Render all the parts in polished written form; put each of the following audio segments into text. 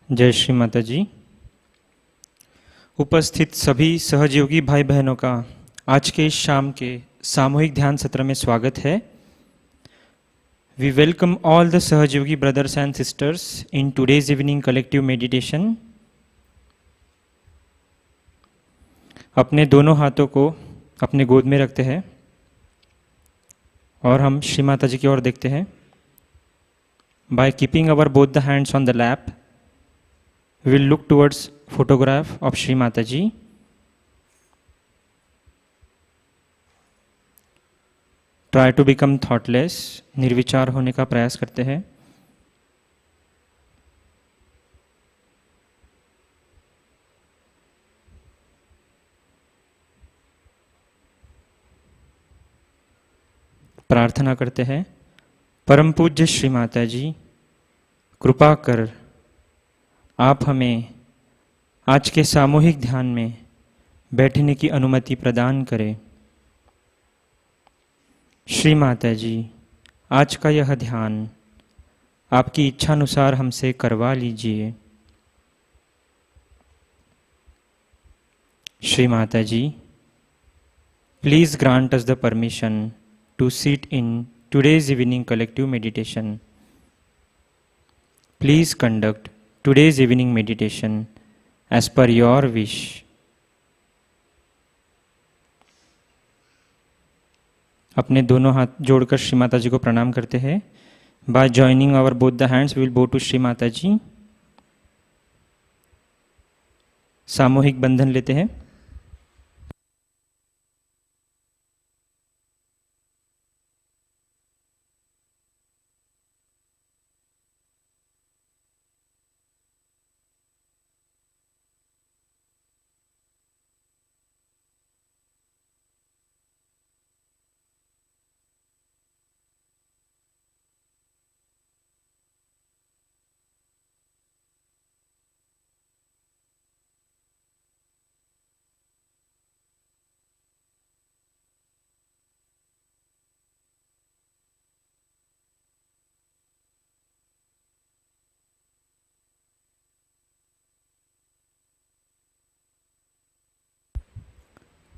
जय श्री माताजी। उपस्थित सभी सहजयोगी भाई बहनों का आज के इस शाम के सामूहिक ध्यान सत्र में स्वागत है। We welcome all the Sahajayogi brothers and sisters in today's evening collective meditation. अपने दोनों हाथों को अपने गोद में रखते हैं और हम श्री माता जी की ओर देखते हैं। By keeping our both the hands on the lap, we will look towards photograph of Shri Mataji. Try to become thoughtless, निर्विचार होने का प्रयास करते हैं। प्रार्थना करते हैं, परम पूज्य श्री माताजी, कृपा कर आप हमें आज के सामूहिक ध्यान में बैठने की अनुमति प्रदान करें। श्री माता जी, आज का यह ध्यान आपकी इच्छानुसार हमसे करवा लीजिए। Shri Mata ji, please grant us the permission to sit in today's evening collective meditation. Please conduct today's evening meditation as per your wish. अपने दोनों हाथ जोड़कर श्री माता जी को प्रणाम करते हैं। By joining our both the hands, we will bow to Shri Mata जी। सामूहिक बंधन लेते हैं।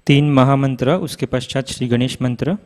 तीन महामंत्र, उसके पश्चात श्री गणेश मंत्र।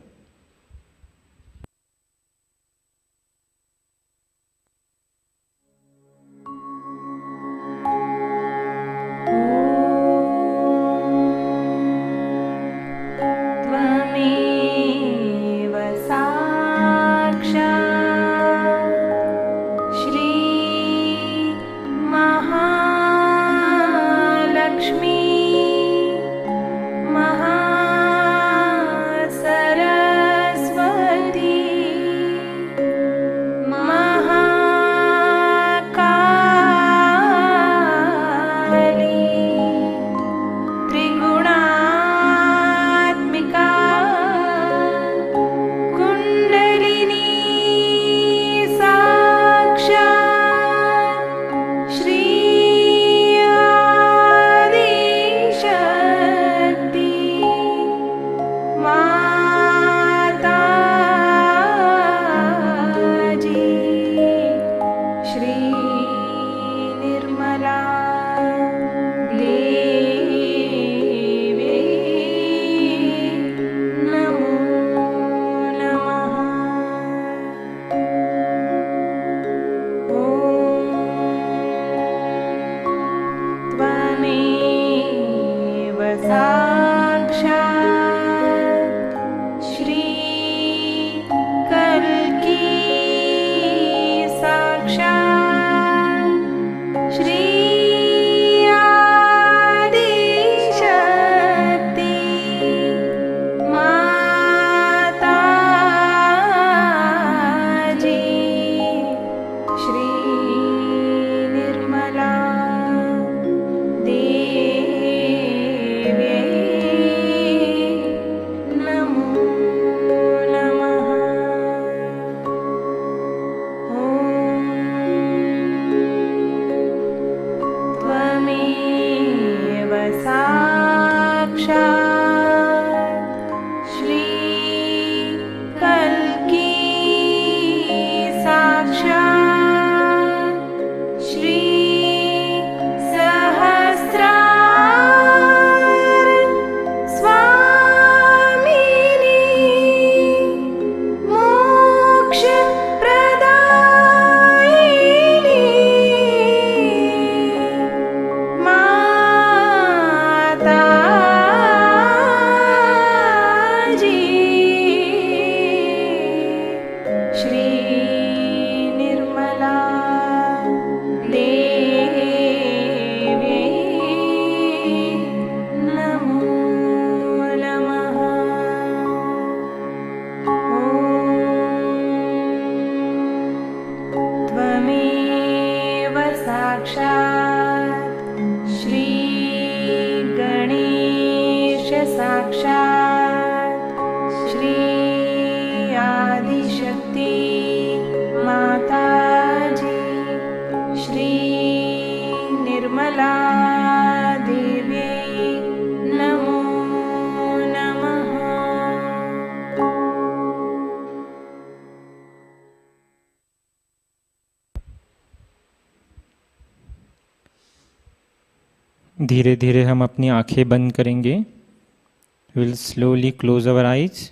देवे देव्यै नमो नमः। धीरे धीरे हम अपनी आंखें बंद करेंगे। Will slowly close our eyes.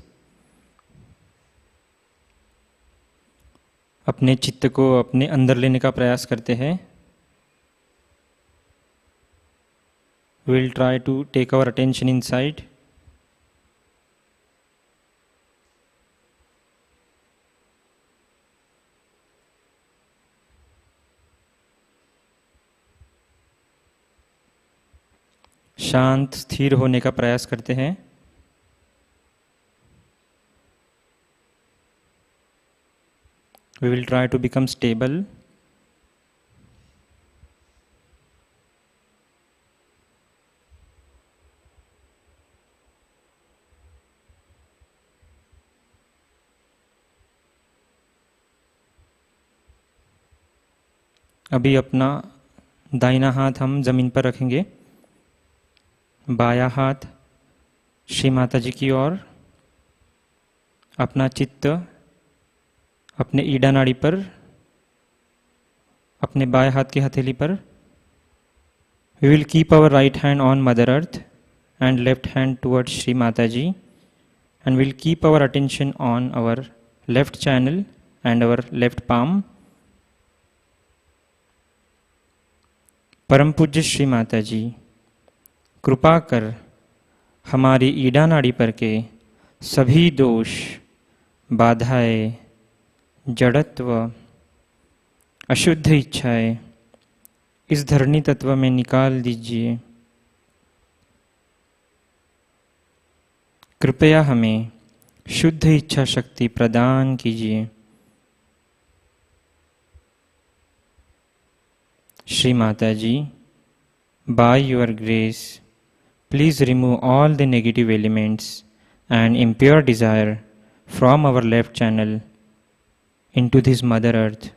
अपने चित्त को अपने अंदर लेने का प्रयास करते हैं। Will try to take our attention inside. शांत स्थिर होने का प्रयास करते हैं। We will try to become stable. अभी अपना दाहिना हाथ हम जमीन पर रखेंगे, बायां हाथ श्री माता जी की ओर, अपना चित्त अपने ईडा नाड़ी पर, अपने बाएं हाथ की हथेली पर। We will keep our right hand on mother earth and left hand towards Shri Mata ji, and will keep our attention on our left channel and our left palm. परम पूज्य श्री माता जी, कृपा कर हमारी ईडा नाड़ी पर के सभी दोष, बाधाएं, जड़त्व, अशुद्ध इच्छाएं इस धरणी तत्व में निकाल दीजिए। कृपया हमें शुद्ध इच्छा शक्ति प्रदान कीजिए। श्री माता जी, by your grace, please remove all the negative elements and impure desire from our left channel into this Mother Earth.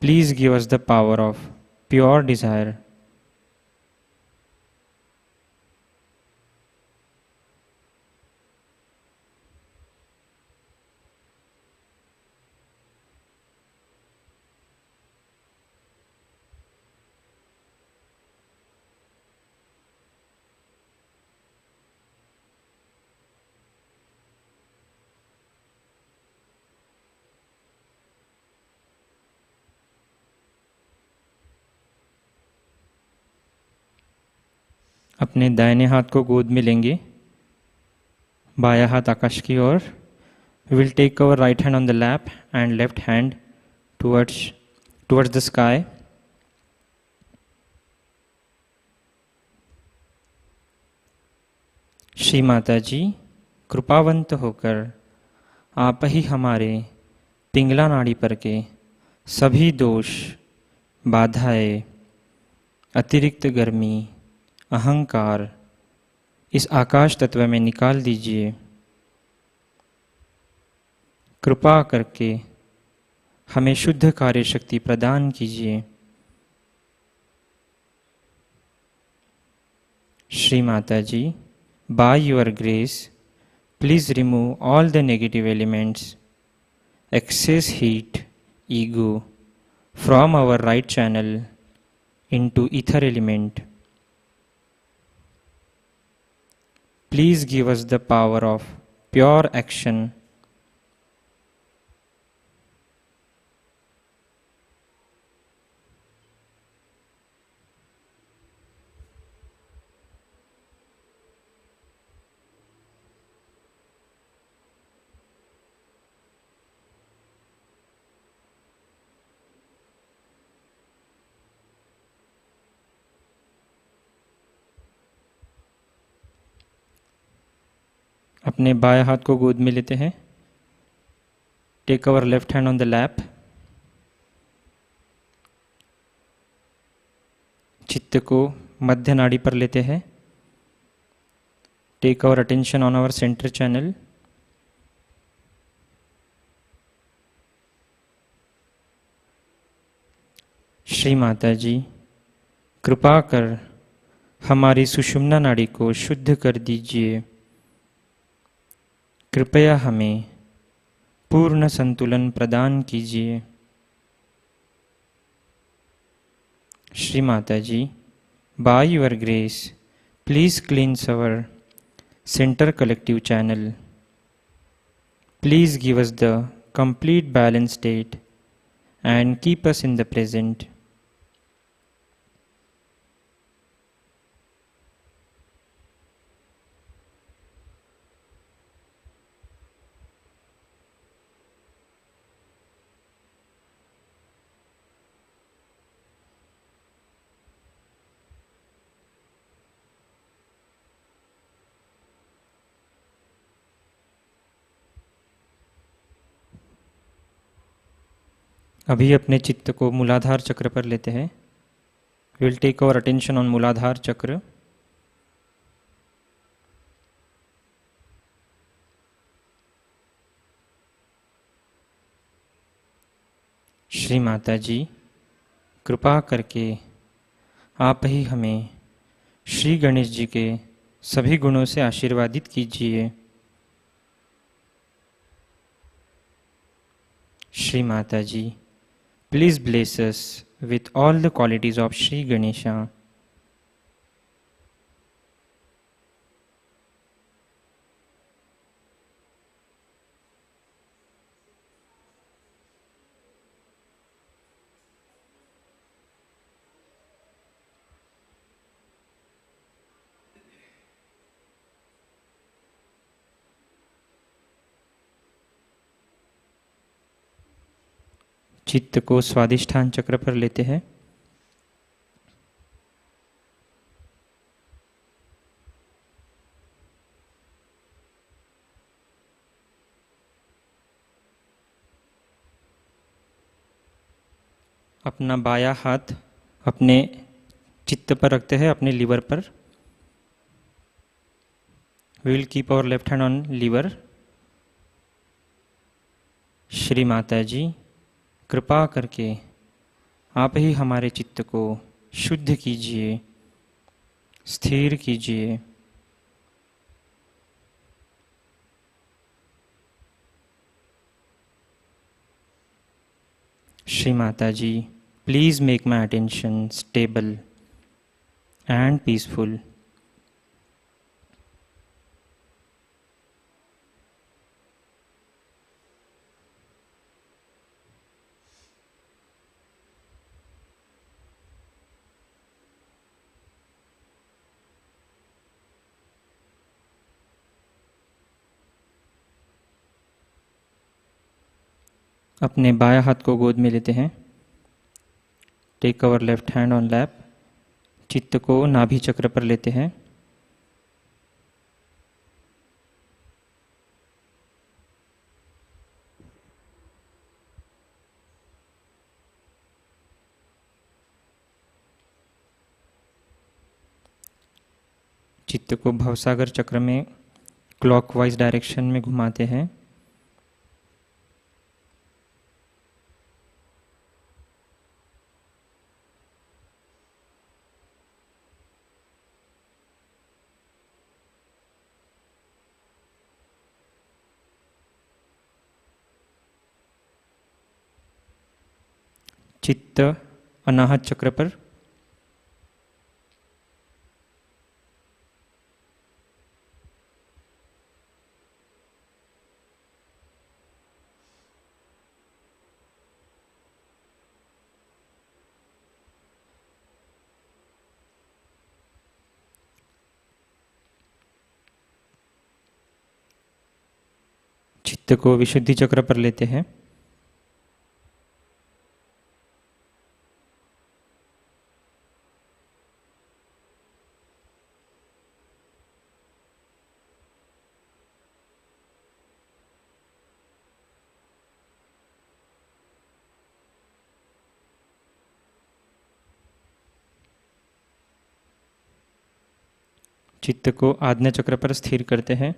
Please give us the power of pure desire. अपने दाहिने हाथ को गोद में लेंगे, बायां हाथ आकाश की ओर। We will take our right hand on the lap and left hand towards the sky. Shri Mata जी, कृपावंत होकर आप ही हमारे पिंगला नाड़ी पर के सभी दोष, बाधाएं, अतिरिक्त गर्मी, अहंकार इस आकाश तत्व में निकाल दीजिए। कृपा करके हमें शुद्ध कार्य शक्ति प्रदान कीजिए। श्री माता जी, by your grace, please remove all the negative elements, excess heat, ego from our right channel into ether element. Please give us the power of pure action. अपने बाएं हाथ को गोद में लेते हैं। Take our left hand on the lap. चित्त को मध्य नाड़ी पर लेते हैं। Take our attention on our centre channel. Shri Mata ji, कृपा कर हमारी सुषुम्ना नाड़ी को शुद्ध कर दीजिए। कृपया हमें पूर्ण संतुलन प्रदान कीजिए। श्री माता जी, by your grace, please cleanse our center collective channel. Please give us the complete balanced state and keep us in the present. अभी अपने चित्त को मूलाधार चक्र पर लेते हैं। Will take our attention on Mooladhara chakra. Shri Mata ji, कृपा करके आप ही हमें श्री गणेश जी के सभी गुणों से आशीर्वादित कीजिए। श्री माता जी, please bless us with all the qualities of Shri Ganesha. चित्त को स्वादिष्ठान चक्र पर लेते हैं। अपना बायां हाथ अपने चित्त पर रखते हैं, अपने लीवर पर। We will keep our left hand on liver. Shri Mata ji, कृपा करके आप ही हमारे चित्त को शुद्ध कीजिए, स्थिर कीजिए। Shri Mata ji, please make my attention stable and peaceful. अपने बायां हाथ को गोद में लेते हैं। Take our left hand on lap. चित्त को नाभि चक्र पर लेते हैं। चित्त को भवसागर चक्र में क्लॉकवाइज डायरेक्शन में घुमाते हैं। चित्त अनाहत चक्र पर। चित्त को विशुद्धि चक्र पर लेते हैं। चित्त को आज्ञा चक्र पर स्थिर करते हैं।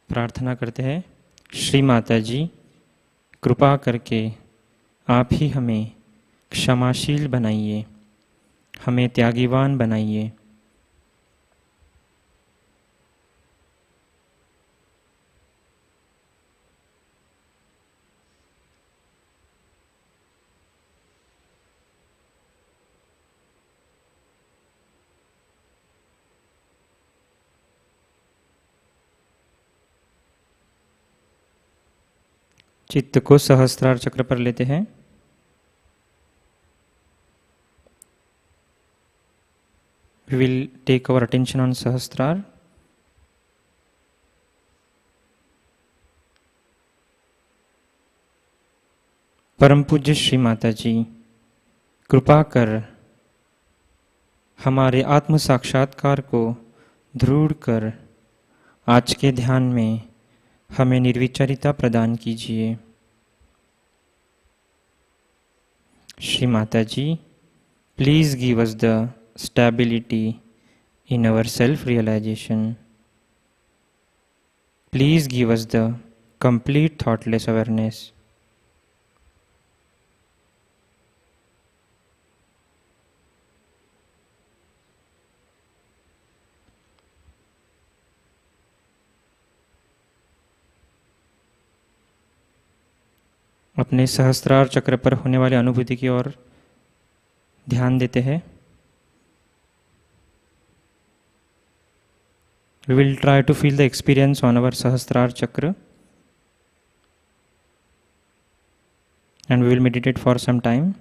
प्रार्थना करते हैं, श्री माता जी, कृपा करके आप ही हमें क्षमाशील बनाइए, हमें त्यागीवान बनाइए। चित्त को सहस्त्रार चक्र पर लेते हैं। We will take our attention on Sahasrar. परम पूज्य श्री माता जी, कृपा कर हमारे आत्म साक्षात्कार को दृढ़ कर आज के ध्यान में हमें निर्विचारिता प्रदान कीजिए। Shri Mata ji, please give us the stability in our self-realization. Please give us the complete thoughtless awareness. अपने सहस्त्रार चक्र पर होने वाले अनुभूति की ओर ध्यान देते हैं। We will try to feel the experience on our Sahasrar chakra and we will meditate for some time.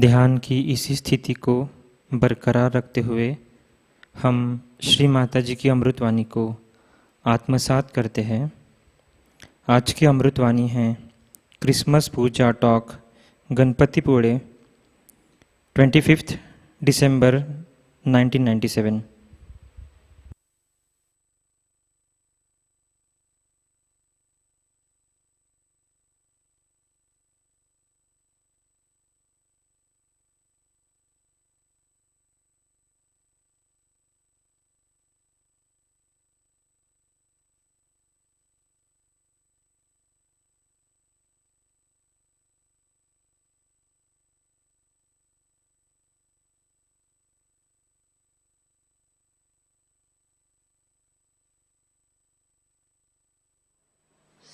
ध्यान की इसी स्थिति को बरकरार रखते हुए हम श्री माताजी की अमृतवाणी को आत्मसात करते हैं। आज की अमृतवाणी है Christmas Puja talk Ganpatipule 25 December 1997।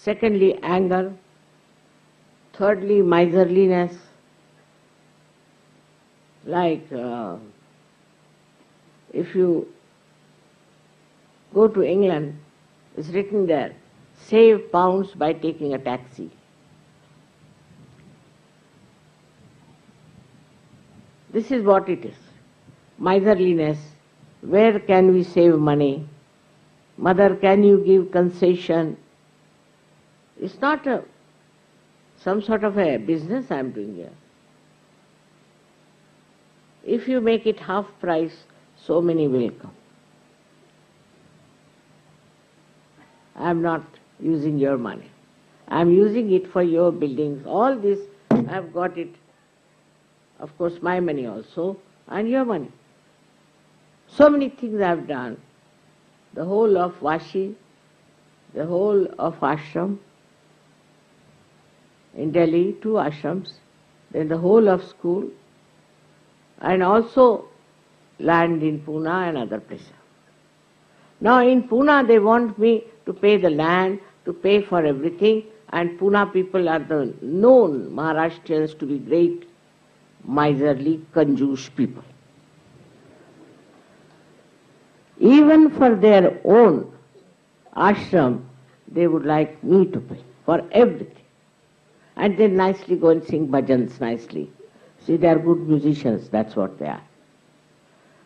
Secondly, anger. Thirdly, miserliness. Like if you go to England, it's written there, save pounds by taking a taxi. This is what it is. Miserliness. Where can we save money? Mother, can you give concession? It's not some sort of a business I'm doing here. If you make it half price, so many will come. I'm not using your money. I'm using it for your buildings. All this, I've got it, of course, my money also, and your money. So many things I've done. The whole of Vashi, the whole of ashram, in Delhi, 2 ashrams, then the whole of school, and also land in Pune and other places. Now in Pune they want me to pay the land, to pay for everything, and Pune people are the known Maharashtrians to be great, miserly, conjuice people. Even for their own ashram, they would like me to pay for everything. And they nicely go and sing bhajans nicely. See, they are good musicians, that's what they are.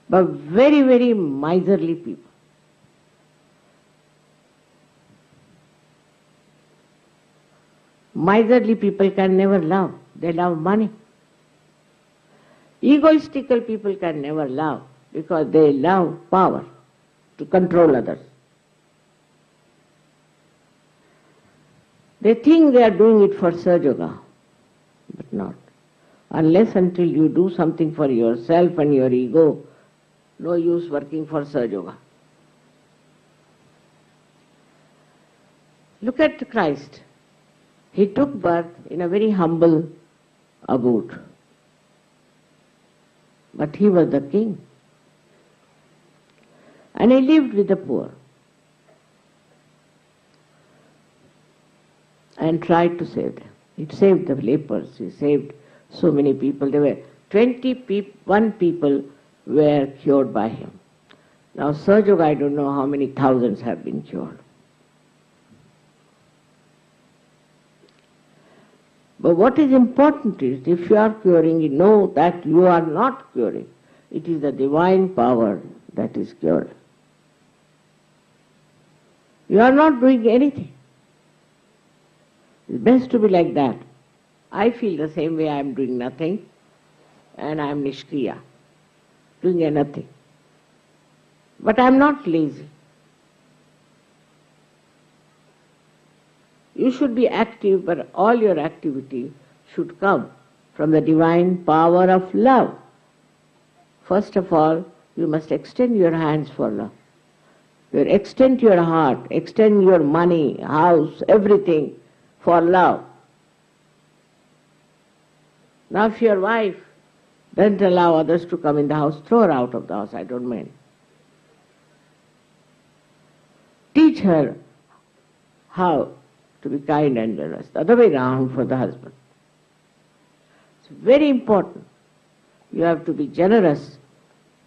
But very, very miserly people. Miserly people can never love. They love money. Egoistical people can never love because they love power to control others. They think they are doing it for Sahajayoga, but not. Unless until you do something for yourself and your ego, no use working for Sahajayoga. Look at Christ. He took birth in a very humble abode. But he was the king. And he lived with the poor. And tried to save them. He saved the lepers, he saved so many people. There were 21 people were cured by him. Now Sahajayoga, I don't know how many thousands have been cured. But what is important is, if you are curing, you know that you are not curing. It is the divine power that is cured. You are not doing anything. It's best to be like that. I feel the same way. I am doing nothing and I am nishkriya, doing nothing. But I am not lazy. You should be active, but all your activity should come from the divine power of love. First of all, you must extend your hands for love. You extend your heart, extend your money, house, everything for love. Now if your wife doesn't allow others to come in the house, throw her out of the house, I don't mind. Teach her how to be kind and generous. The other way round for the husband. It's very important. You have to be generous.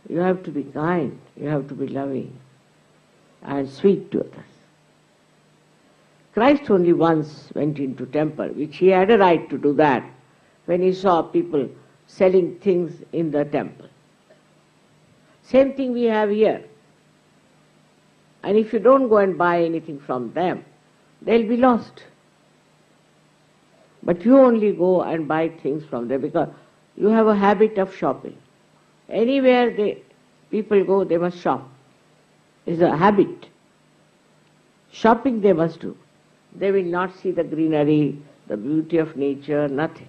You have to be kind. You have to be loving and sweet to others. Christ only once went into temple, which he had a right to do that, when he saw people selling things in the temple. Same thing we have here. And if you don't go and buy anything from them, they'll be lost. But you only go and buy things from them because you have a habit of shopping. Anywhere people go, they must shop. It's a habit. Shopping they must do. They will not see the greenery, the beauty of nature, nothing.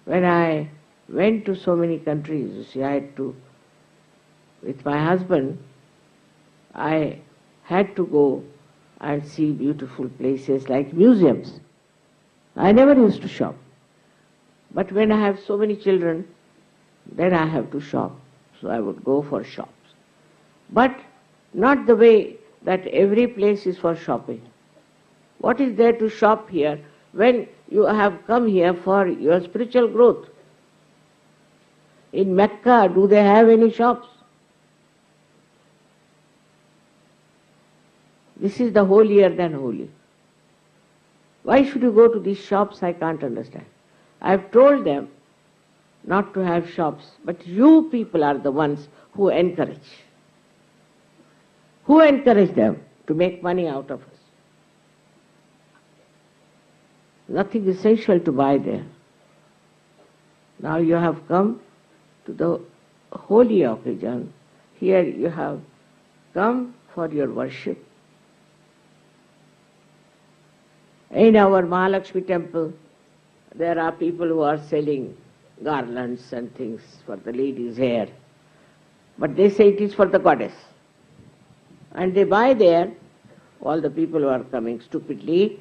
When I went to so many countries, you see, with my husband, I had to go and see beautiful places like museums. I never used to shop. But when I have so many children, then I have to shop. So I would go for shops. But not the way that every place is for shopping. What is there to shop here when you have come here for your spiritual growth? In Mecca, do they have any shops? This is the holier than holy. Why should you go to these shops? I can't understand. I've told them not to have shops, but you people are the ones who encourage. Who encourage them to make money out of us? Nothing essential to buy there. Now you have come to the holy occasion. Here you have come for your worship. In our Mahalakshmi temple, there are people who are selling garlands and things for the ladies' hair. But they say it is for the goddess. And they buy there, all the people who are coming stupidly,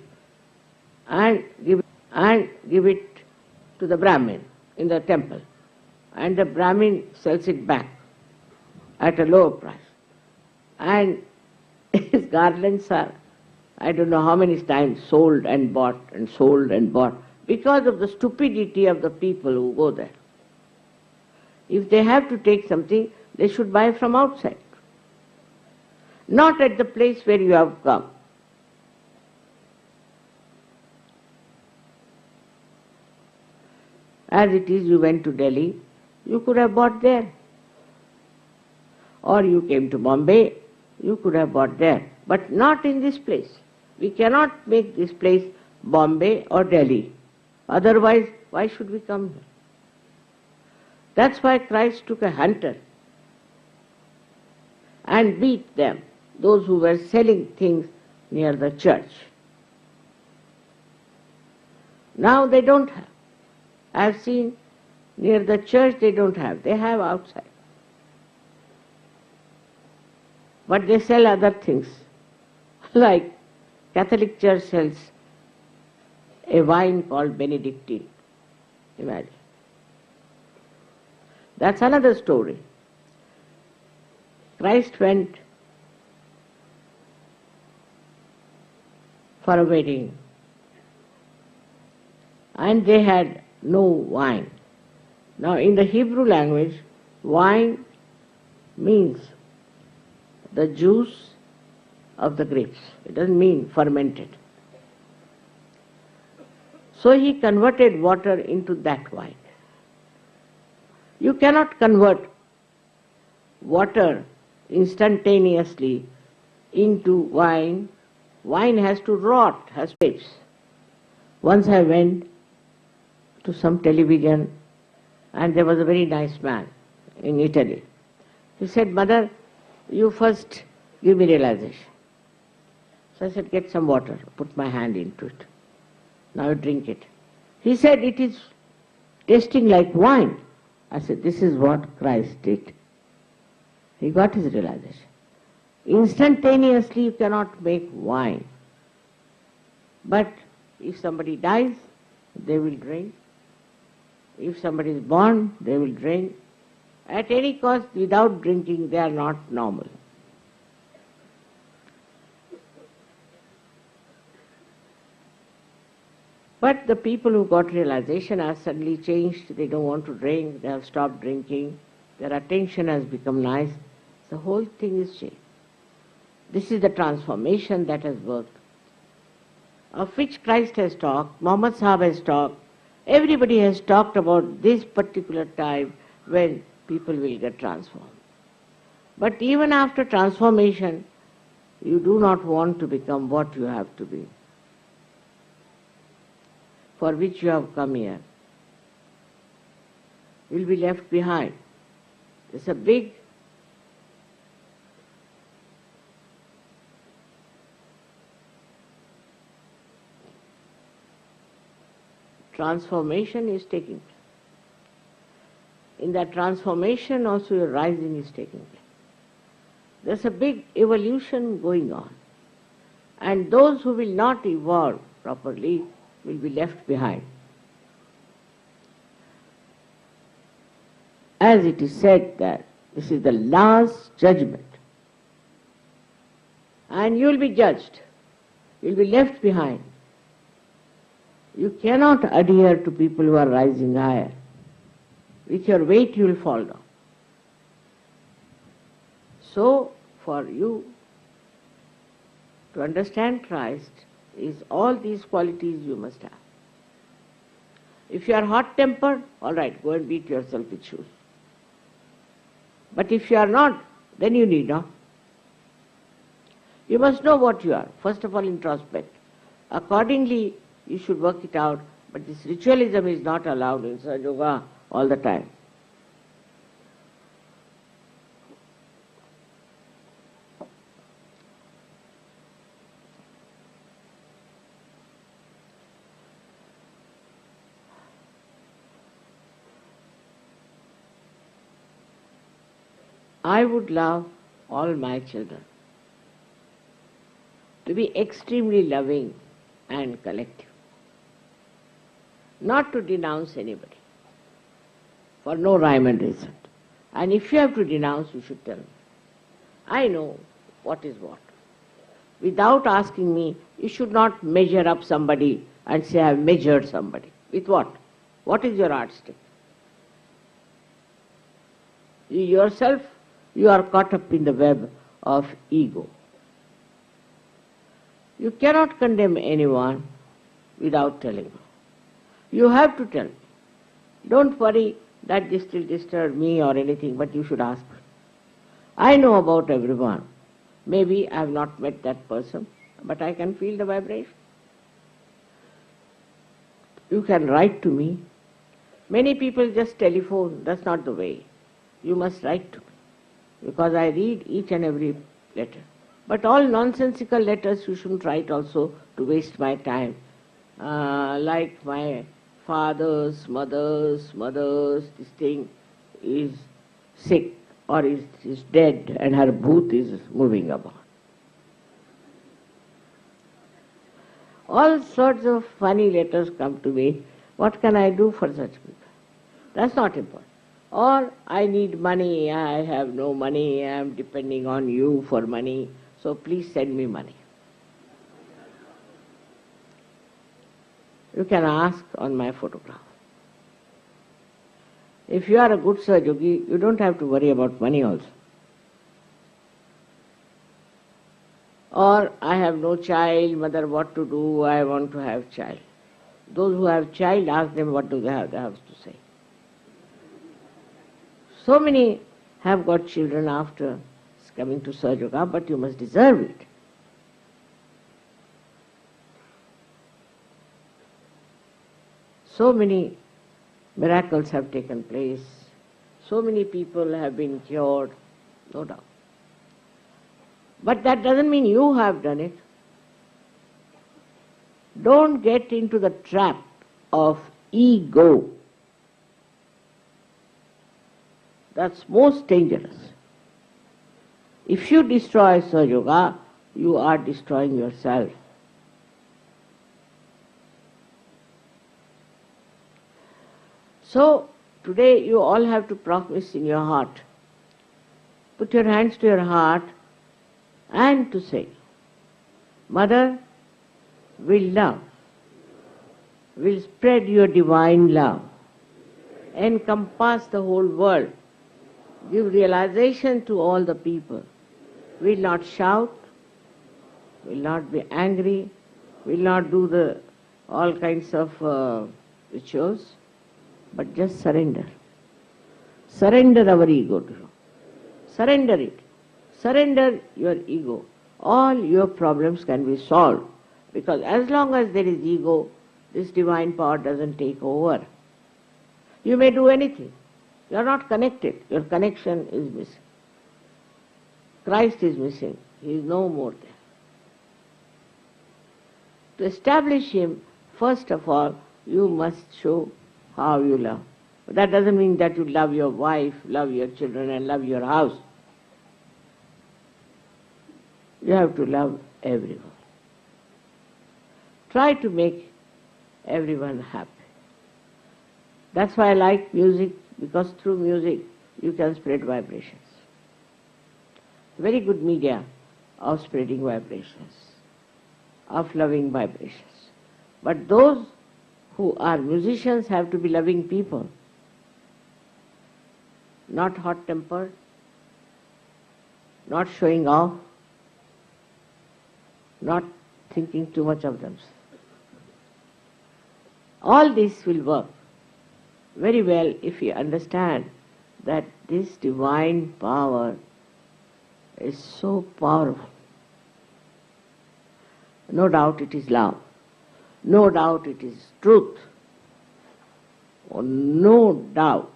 and give it to the Brahmin in the temple. And the Brahmin sells it back at a lower price. And his garlands are, I don't know how many times, sold and bought and sold and bought because of the stupidity of the people who go there. If they have to take something, they should buy from outside, not at the place where you have come. As it is, you went to Delhi, you could have bought there. Or you came to Bombay, you could have bought there. But not in this place. We cannot make this place Bombay or Delhi. Otherwise, why should we come here? That's why Christ took a hunter and beat them, those who were selling things near the church. Now they don't have. I've seen near the church they don't have. They have outside. But they sell other things. Like Catholic Church sells a wine called Benedictine. Imagine. That's another story. Christ went for a wedding and they had no wine. Now in the Hebrew language, wine means the juice of the grapes. It doesn't mean fermented. So he converted water into that wine. You cannot convert water instantaneously into wine. Wine has to rot, has grapes. Once I went to some television and there was a very nice man in Italy. He said, "Mother, you first give me realization." So I said, "Get some water." Put my hand into it. Now you drink it. He said, "It is tasting like wine." I said, "This is what Christ did." He got his realization. Instantaneously you cannot make wine. But if somebody dies, they will drink. If somebody is born, they will drink. At any cost, without drinking, they are not normal. But the people who got realization are suddenly changed. They don't want to drink. They have stopped drinking. Their attention has become nice. The whole thing is changed. This is the transformation that has worked, of which Christ has talked, Muhammad Sahib has talked, Everybody has talked about this particular time when people will get transformed. But even after transformation, you do not want to become what you have to be, for which you have come here. You will be left behind. There's a big transformation is taking place. In that transformation also your rising is taking place. There's a big evolution going on. And those who will not evolve properly will be left behind. As it is said that this is the last judgment. And you will be judged. You will be left behind. You cannot adhere to people who are rising higher. With your weight you will fall down. So, for you to understand Christ is all these qualities you must have. If you are hot-tempered, all right, go and beat yourself with shoes. But if you are not, then you need not. You must know what you are. First of all, introspect. Accordingly, you should work it out. But this ritualism is not allowed in Sahajayoga all the time. I would love all my children to be extremely loving and collective, not to denounce anybody for no rhyme and reason. And if you have to denounce, you should tell me. I know what is what. Without asking me, you should not measure up somebody and say, I have measured somebody. With what? What is your yardstick? You yourself, you are caught up in the web of ego. You cannot condemn anyone without telling me. You have to tell me. Don't worry that this will disturb me or anything, but you should ask me. I know about everyone. Maybe I have not met that person, but I can feel the vibration. You can write to me. Many people just telephone. That's not the way. You must write to me, because I read each and every letter. But all nonsensical letters you shouldn't write also to waste my time. Like my father's, mother's, this thing is sick or is dead and her bhoot is moving about. All sorts of funny letters come to me. What can I do for such people? That's not important. Or I need money, I have no money, I am depending on you for money, so please send me money. You can ask on my photograph. If you are a good Sahajayogi, you don't have to worry about money also. Or I have no child, mother, what to do, I want to have child. Those who have child, ask them what do they have to say. So many have got children after coming to Sahajayoga, but you must deserve it. So many miracles have taken place. So many people have been cured, no doubt. But that doesn't mean you have done it. Don't get into the trap of ego. That's most dangerous. If you destroy Sahajayoga, you are destroying yourself. So, today you all have to promise in your heart. Put your hands to your heart and to say, Mother, will love, will spread your divine love, encompass the whole world, give realization to all the people, will not shout, will not be angry, will not do all kinds of rituals, but just surrender. Surrender our ego to you. Surrender it. Surrender your ego. All your problems can be solved, because as long as there is ego, this divine power doesn't take over. You may do anything. You are not connected. Your connection is missing. Christ is missing. He is no more there. To establish Him, first of all, you must show how you love. But that doesn't mean that you love your wife, love your children, and love your house. You have to love everyone. Try to make everyone happy. That's why I like music, because through music you can spread vibrations. Very good media of spreading vibrations, of loving vibrations. But those who are musicians have to be loving people, not hot-tempered, not showing off, not thinking too much of themselves. All this will work very well if you understand that this divine power is so powerful. No doubt it is love. No doubt it is truth. Oh, no doubt.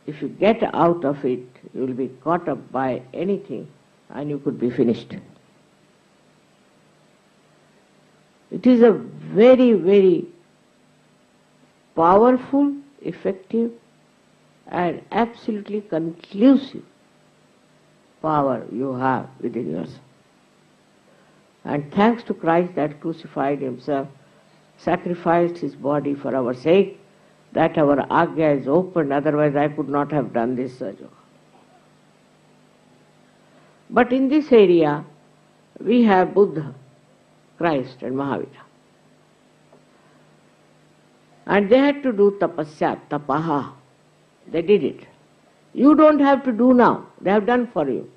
If you get out of it, you will be caught up by anything and you could be finished. It is a very, very powerful, effective, and absolutely conclusive power you have within yourself. And thanks to Christ that crucified Himself, sacrificed His body for our sake, that our Agya is open, otherwise I could not have done this Sahaja. But in this area, we have Buddha, Christ and Mahavira. And they had to do tapasya, tapaha. They did it. You don't have to do now. They have done for you.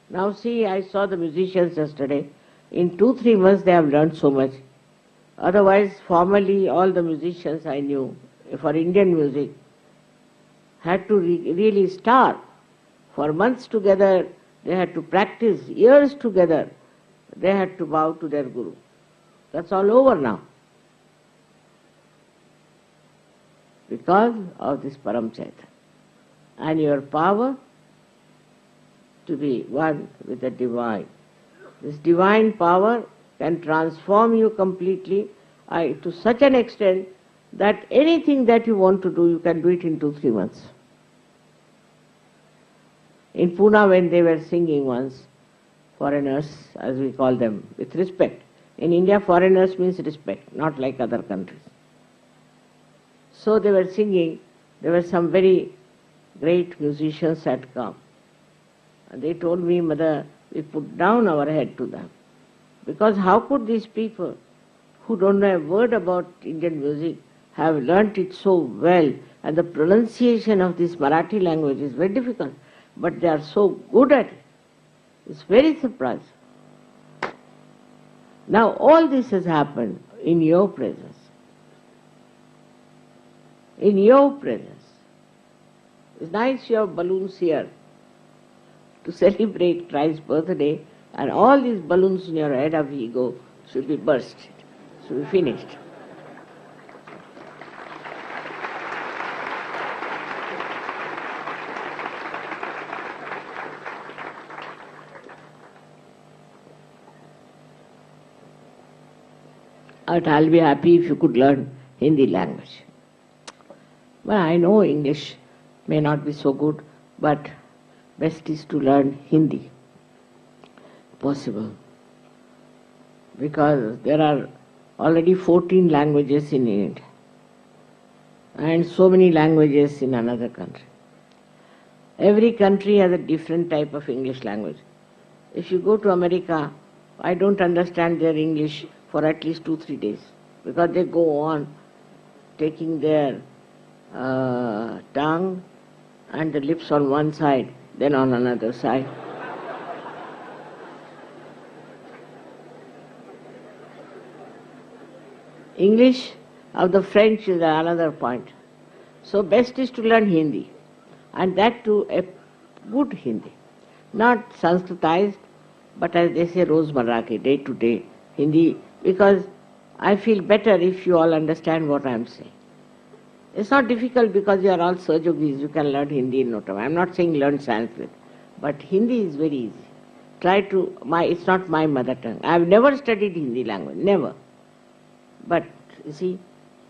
Now see, I saw the musicians yesterday. In 2-3 months they have learned so much. Otherwise, formerly all the musicians I knew for Indian music had to really starve. For months together they had to practice, years together they had to bow to their Guru. That's all over now, because of this Param Chaitanya and your power to be one with the divine. This divine power can transform you completely to such an extent that anything that you want to do, you can do it in 2-3 months. In Pune, when they were singing once, foreigners, as we call them, with respect. In India, foreigners means respect, not like other countries. So they were singing, there were some very great musicians had come. And they told me, Mother, we put down our head to them. Because how could these people who don't know a word about Indian music have learnt it so well, and the pronunciation of this Marathi language is very difficult, but they are so good at it. It's very surprising. Now all this has happened in your presence. In your presence. It's nice you have balloons here to celebrate Christ's birthday, and all these balloons in your head of ego should be bursted, should be finished. But I'll be happy if you could learn Hindi language. Well, I know English may not be so good, but best is to learn Hindi, possible. Because there are already 14 languages in India, and so many languages in another country. Every country has a different type of English language. If you go to America, I don't understand their English for at least 2-3 days, because they go on taking their tongue and the lips on one side, then on another side. English of the French is another point. So best is to learn Hindi, and that too a good Hindi. Not Sanskritized, but as they say, Rozmarra ki, day to day Hindi, because I feel better if you all understand what I am saying. It's not difficult because you are all Sahajogis, you can learn Hindi in no time. I am not saying learn Sanskrit, but Hindi is very easy. It's not my mother tongue. I have never studied Hindi language, never. But you see,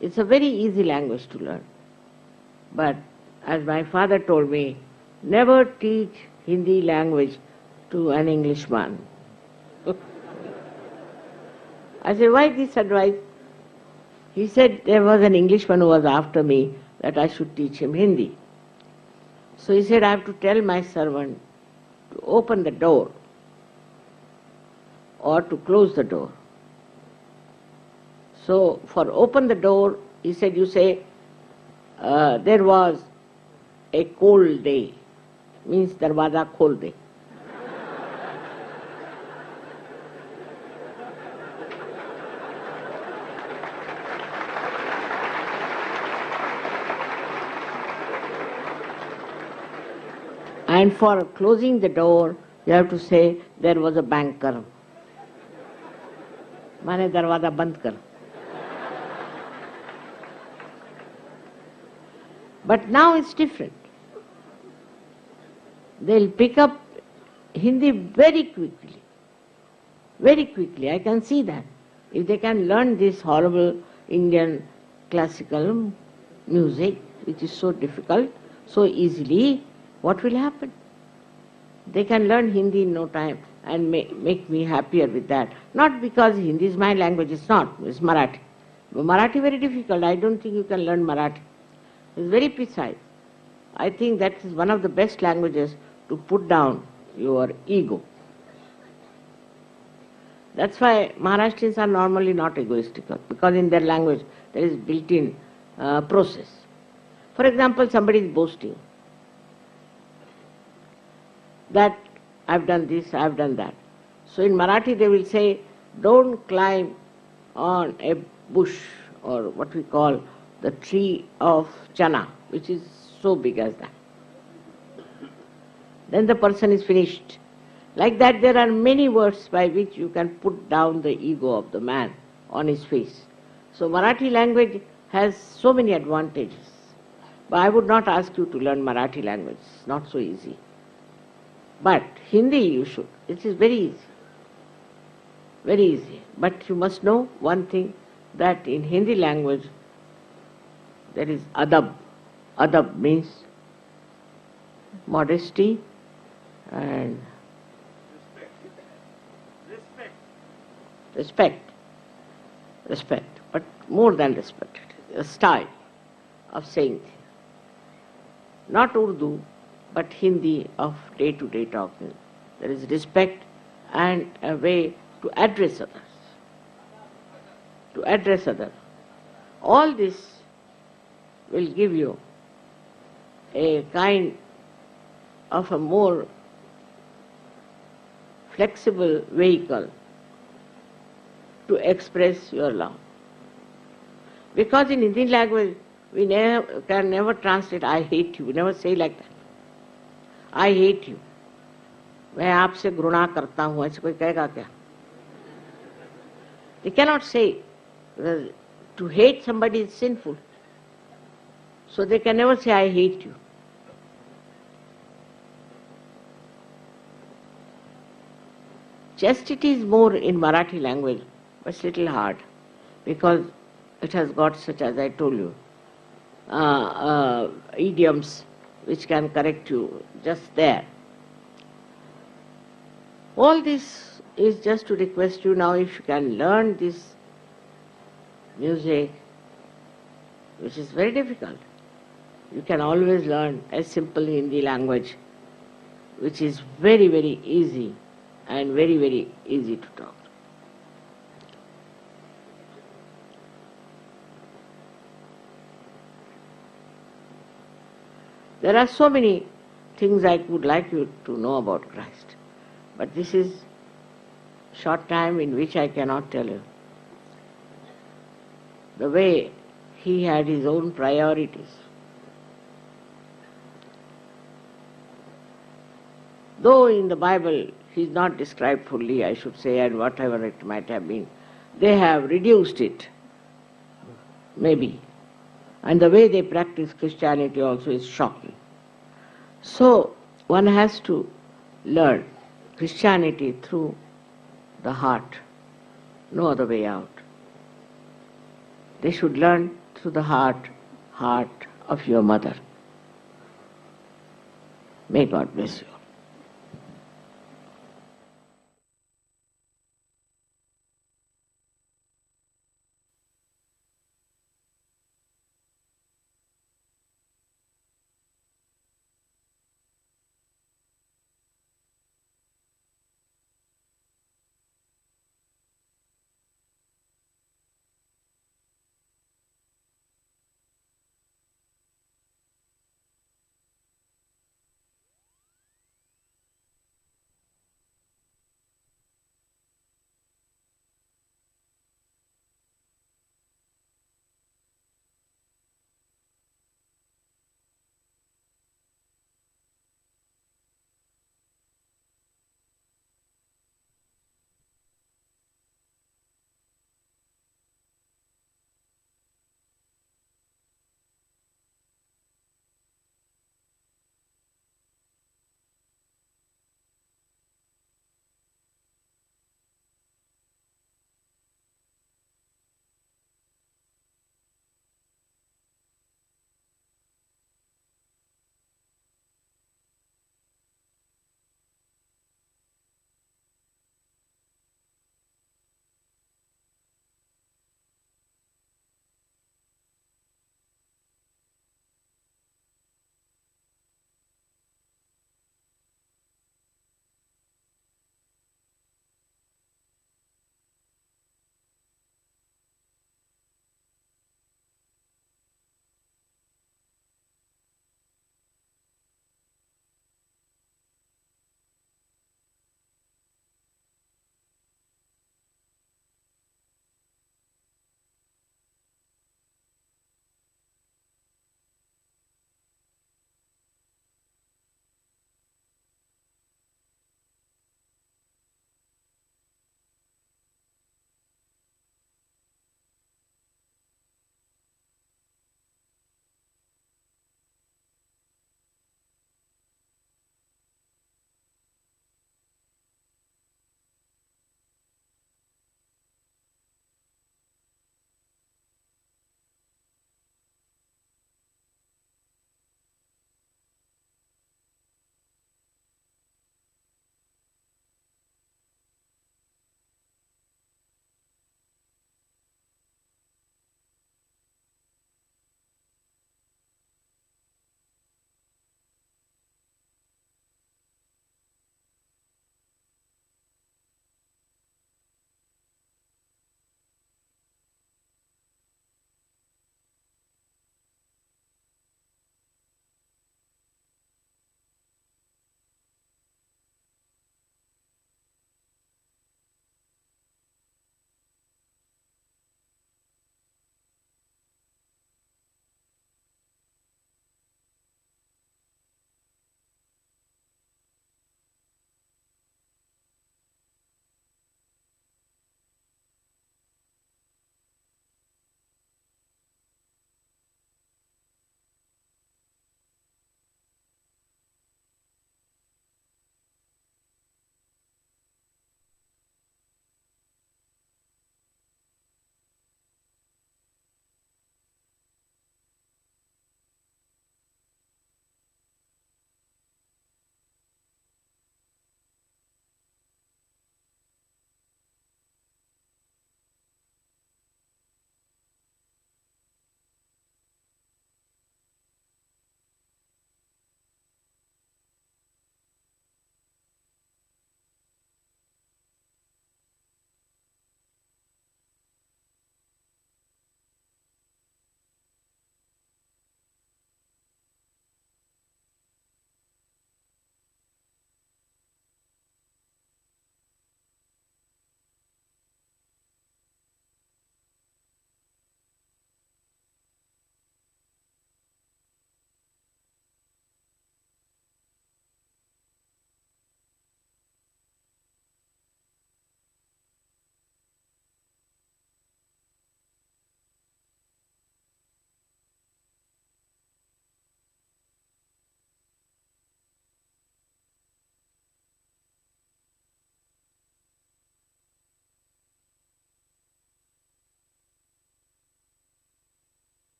it's a very easy language to learn. But as my father told me, never teach Hindi language to an Englishman. I said, why this advice? He said there was an Englishman who was after me that I should teach him Hindi. So he said, I have to tell my servant to open the door or to close the door. So for open the door, he said, you say, there was a cold day, means darwaza khol de. And for closing the door, you have to say, there was a banker. Mane darwaza band kar. But now it's different. They'll pick up Hindi very quickly. Very quickly. I can see that. If they can learn this horrible Indian classical music, which is so difficult, so easily, what will happen? They can learn Hindi in no time and make me happier with that. Not because Hindi is my language, it's not, it's Marathi. Marathi very difficult, I don't think you can learn Marathi. It's very precise. I think that is one of the best languages to put down your ego. That's why Maharashtrians are normally not egoistical, because in their language there is built-in process. For example, somebody is boasting that I've done this, I've done that. So in Marathi they will say, don't climb on a bush or what we call the tree of chana, which is so big as that. Then the person is finished. Like that there are many words by which you can put down the ego of the man on his face. So Marathi language has so many advantages. But I would not ask you to learn Marathi language, it's not so easy. But Hindi you should, it is very easy. Very easy. But you must know one thing, that in Hindi language there is adab. Adab means modesty and respect, but more than respect, a style of saying things. Not Urdu, but Hindi of day-to-day talking. There is respect and a way to address others. To address others. All this will give you a kind of a more flexible vehicle to express your love. Because in Indian language, we can never translate I hate you. We never say like that. I hate you. मैं आपसे घृणा करता हूँ, ऐसे कोई कहेगा क्या? They cannot say. To hate somebody is sinful. So they can never say I hate you. Chastity is more in Marathi language, but it's little hard because it has got such, as I told you, idioms which can correct you just there. All this is just to request you now, if you can learn this music, which is very difficult. You can always learn a simple Hindi language, which is very, very easy and very, very easy to talk. There are so many things I would like you to know about Christ, but this is short time in which I cannot tell you. the way he had his own priorities. Though in the Bible he is not described fully, I should say, and whatever it might have been, they have reduced it, maybe. And the way they practice Christianity also is shocking. So one has to learn Christianity through the heart, no other way out. They should learn through the heart of your mother. May God bless you.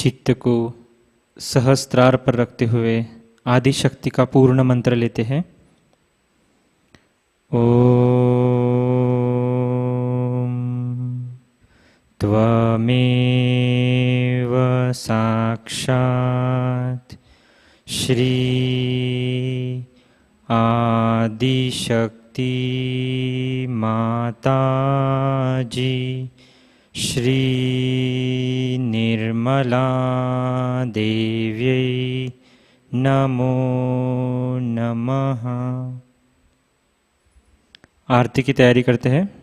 चित्त को सहस्त्रार पर रखते हुए आदि शक्ति का पूर्ण मंत्र लेते हैं। ओम त्वमेव साक्षात् श्री आदिशक्ति माताजी श्री निर्मला देव्यै नमो नमः। आरती की तैयारी करते हैं।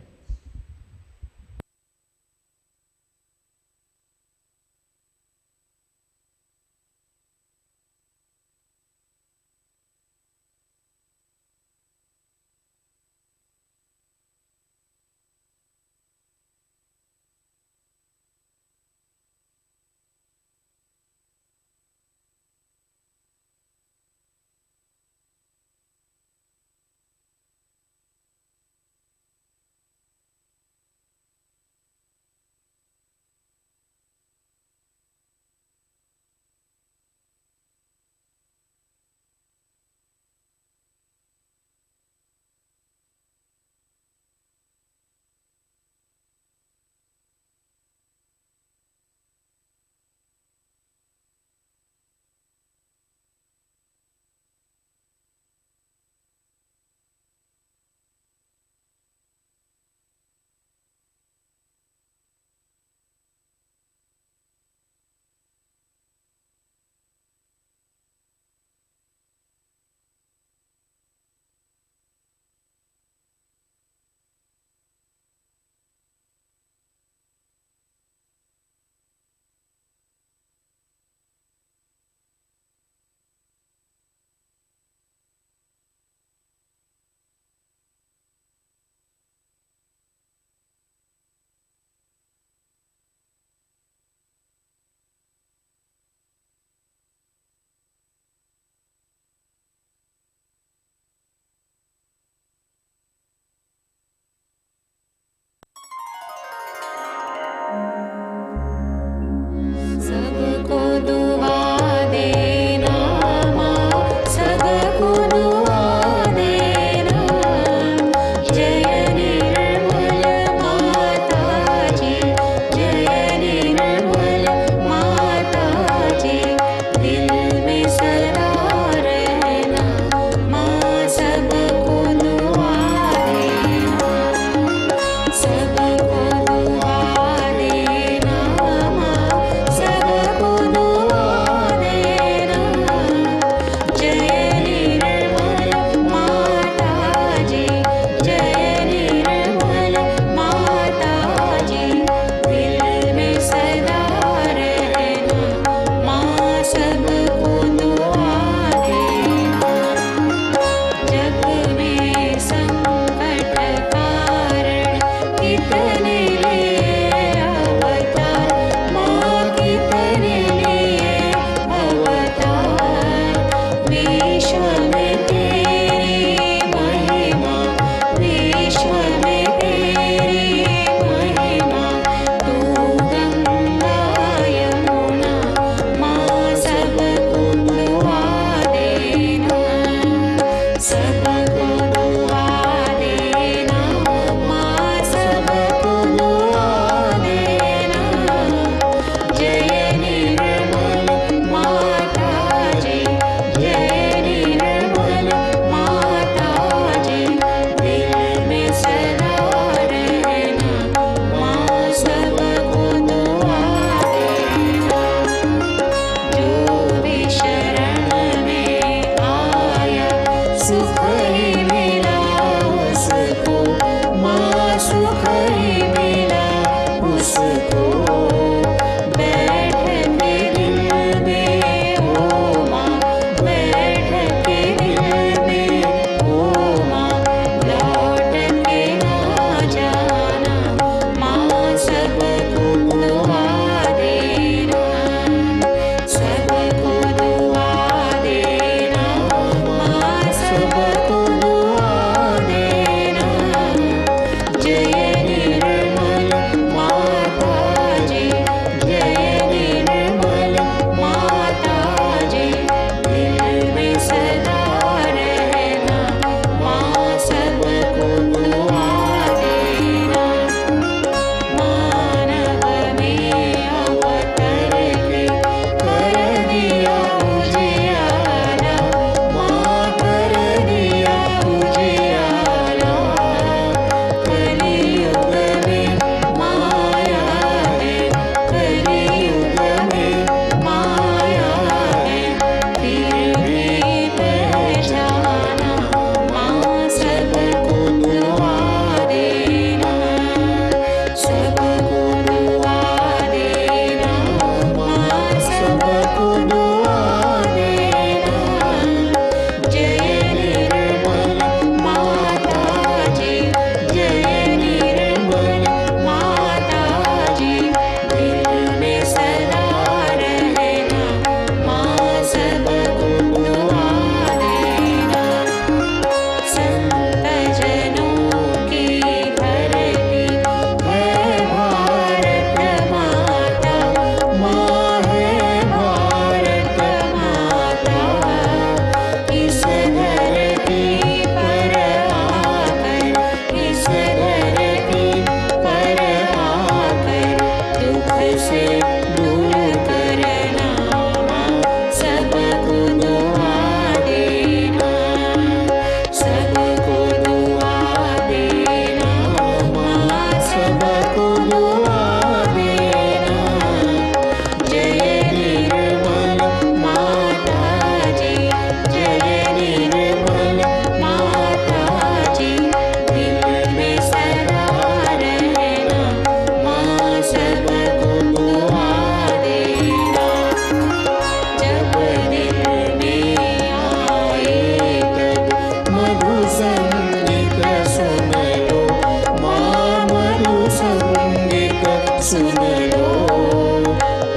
सुन लो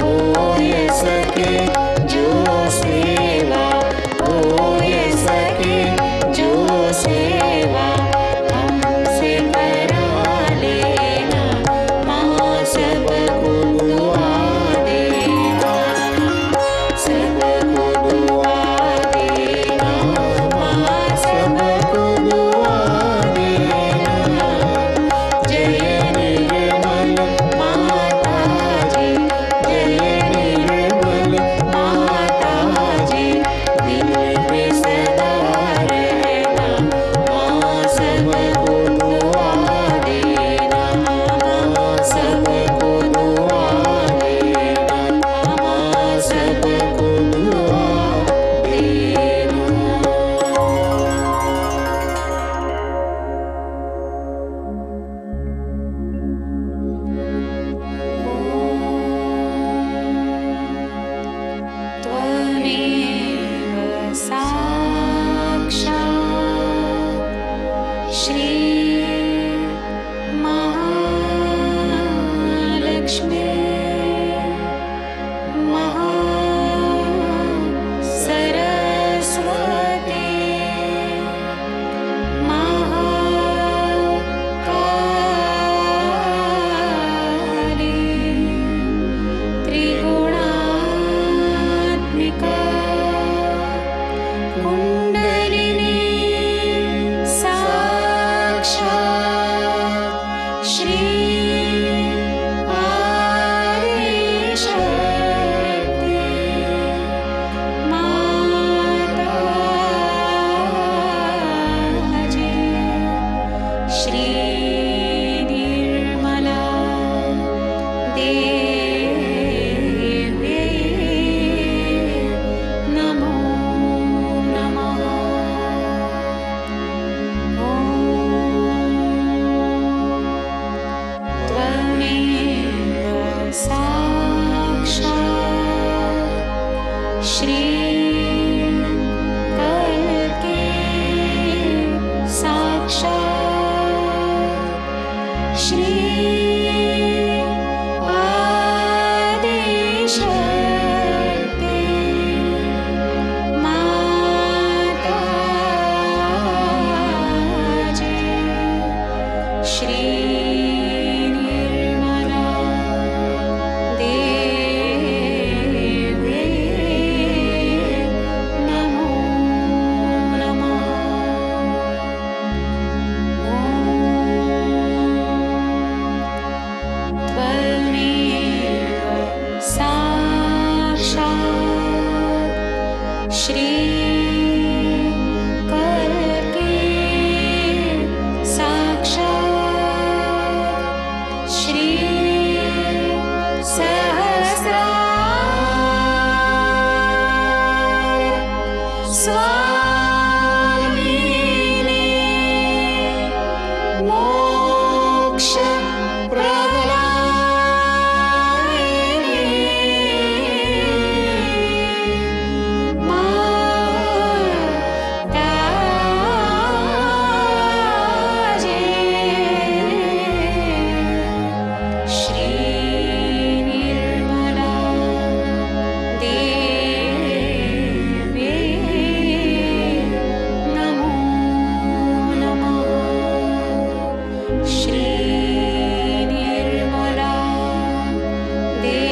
हो ये सके जो सेवा हो ये सके जो सेवा हमसे करा लेना माँ सबको दुआ देना सबको दुआ देना माँ सबको दुआ देना जय निर्मल माताजी जय निर्मल माताजी दिल में सदा रहना माँ सबको दुआ देना माँ सबको दुआ देना माँ सबको दुआ देना। त्वमेव साक्षात् श्री महालक्ष्मी सरस्वती महाकाली त्रिगुणात्मिका कुण्डलिनी साक्षात् श्री आदिशक्ति माताजी श्री निर्मला देवी नमो नमः। त्वमेव साक्षात् श्री कल्की साक्षात् श्री आदिशक्ति माताजी श्री निर्मला देवी नमो नमः। त्वमेव साक्षात् श्री कल्की साक्षात् श्री सहस्रार स्वामिनी मोक्ष प्रदायिनी माताजी श्री निर्मला देवी नमो नमः। श्री निर्मला देवी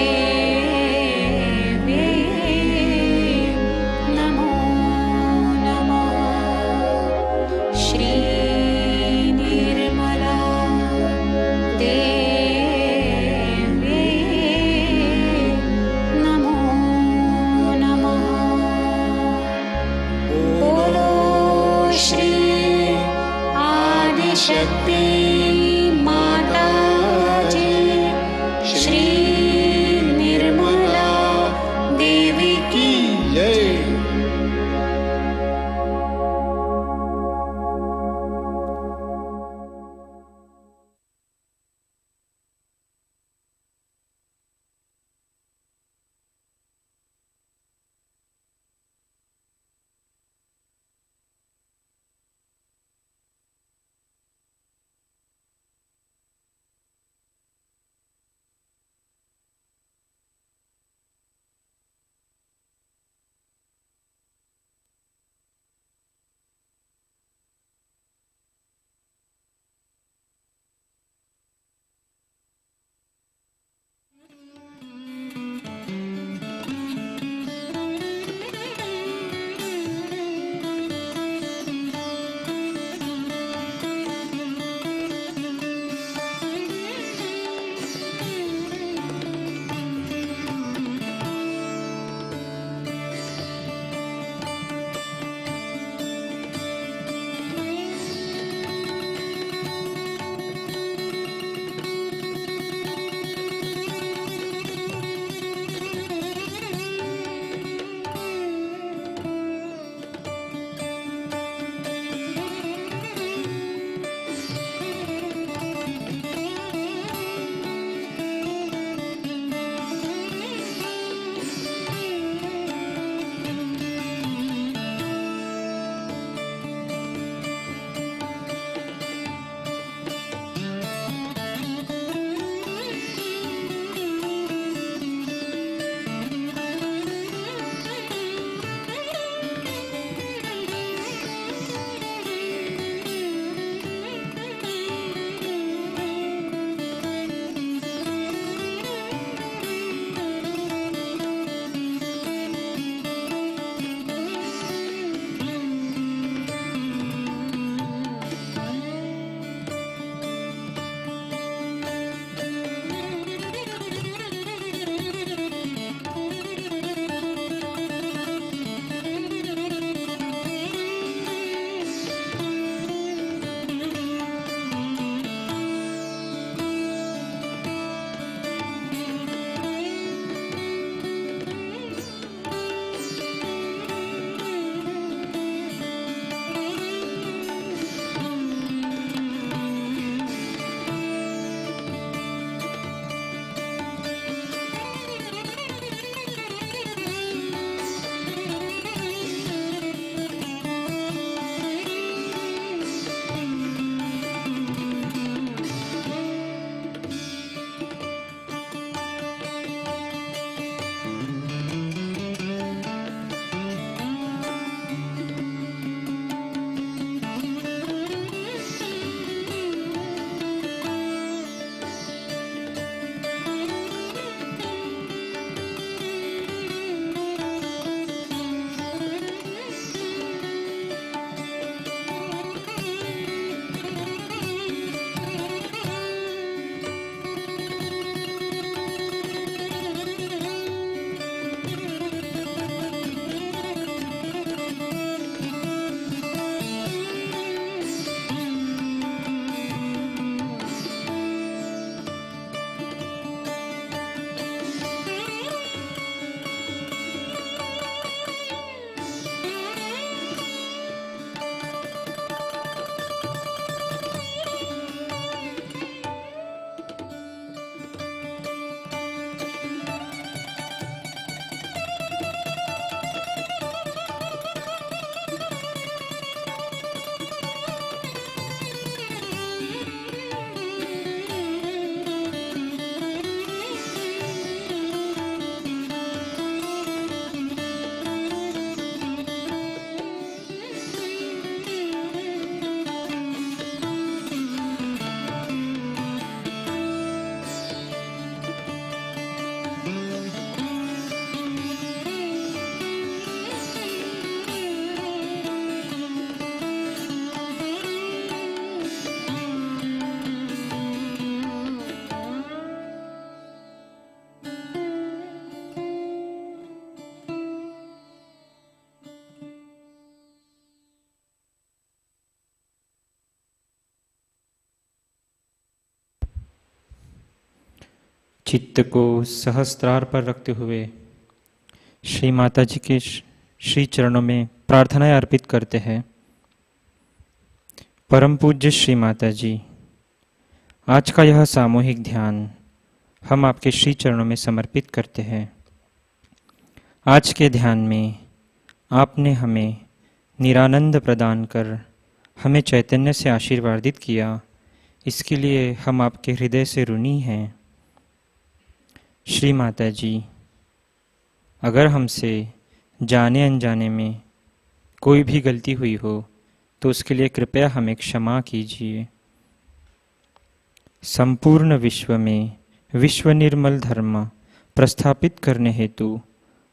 नमो नमः। श्री निर्मला देवी नमो नमः। बोलो श्री आदिशक्ति माताजी श्री निर्मला देवी की जय। चित्त को सहस्त्रार पर रखते हुए श्री माता जी के श्री चरणों में प्रार्थनाएं अर्पित करते हैं। परम पूज्य श्री माता जी, आज का यह सामूहिक ध्यान हम आपके श्री चरणों में समर्पित करते हैं। आज के ध्यान में आपने हमें निरानंद प्रदान कर हमें चैतन्य से आशीर्वादित किया, इसके लिए हम आपके हृदय से ऋणी हैं। श्री माता जी, अगर हमसे जाने अनजाने में कोई भी गलती हुई हो तो उसके लिए कृपया हमें क्षमा कीजिए। संपूर्ण विश्व में विश्व निर्मल धर्म प्रस्थापित करने हेतु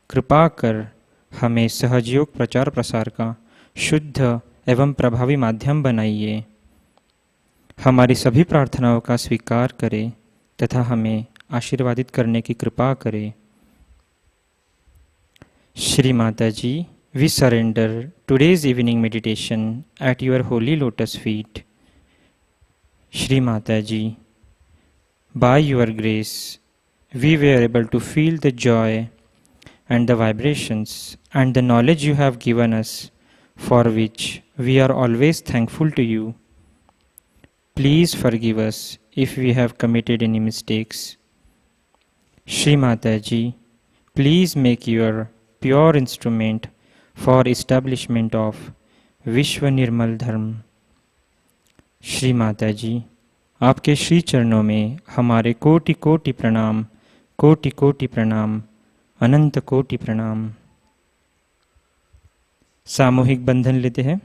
कृपा कर हमें सहजयोग प्रचार प्रसार का शुद्ध एवं प्रभावी माध्यम बनाइए। हमारी सभी प्रार्थनाओं का स्वीकार करें तथा हमें आशीर्वादित करने की कृपा करें। श्री माता जी, we surrender today's evening meditation at your holy lotus feet. Shri Mataji, by your grace, we were able to feel the joy and the vibrations and the knowledge you have given us, for which we are always thankful to you. Please forgive us if we have committed any mistakes. Shri Mataji, please make your pure instrument for establishment of विश्व निर्मल धर्म। श्री माता जी, आपके श्री चरणों में हमारे कोटि कोटि प्रणाम, कोटि कोटि प्रणाम, अनंत कोटि प्रणाम। सामूहिक बंधन लेते हैं।